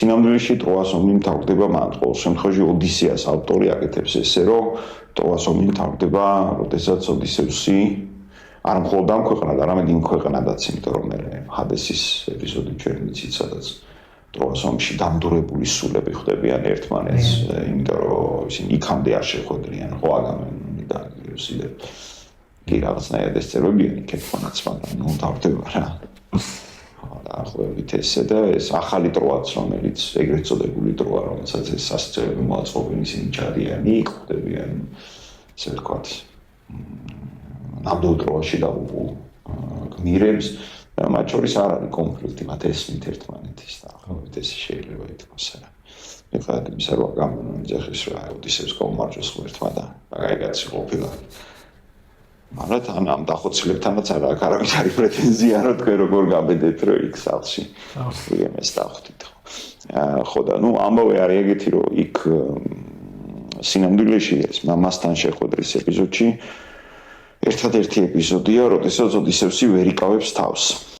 სინამდვილეში ტროას ომი მთავრდება მან ყოველ შემთხვევაში ოდისეას ავტორი აკეთებს ესე რომ ტროას ომი მთავრდება როდესაც ოდისევსი არ მხოლოდ ამ ქვეყნად არამედ იმ ქვეყნადაც იმიტომ რომ ჰადესის ეპიზოდი ჩვენ ვიცით სადაც ტროას ომში დამდურებული სულები ხვდებიან ერთმანეთს იმიტომ რომ ისინი იქამდე არ შეხვედრიან ხო აგამემნონი და იროსილე კი რაღაცნაირად ესწრებიან იქეთმანაც მაგრამ ნუ მთავრდება რა ახლა ესე და ეს ახალი ტროაც რომელიც ეგრეთ წოდებული ტროა რომელსაც ეს სასწრები მოაწყობენ ისინი ჩადიანი ხვდებიან ესე ვთქვათ ნამდვილ ტროაში დაუყო გმირებს და მათ შორის არ არის კონფლიქტი მათ ესმით ერთმანეთის და ახლა ეს შეიძლება ითქვას რა ეხლა იმისა რომ გამონიძახეს რა ოდისევს გაუმარჯოს ღმერთმა და კაიგაცი ყოფილა მაგრამ ამ დახოცილებთანაც არ აქვს არავის არის პრეტენზია რომ თქვენ როგორ გაბედეთ რომ იქ სახლში იმეს დავხვდით ხო და ნუ ამბავი არის ეგეთი რომ იქ სინამდვილეში ეს მამასთან შეხვედრის ეპიზოდში ერთადერთი ეპიზოდია როდესაც ოდისევსი ვერ იკავებს თავს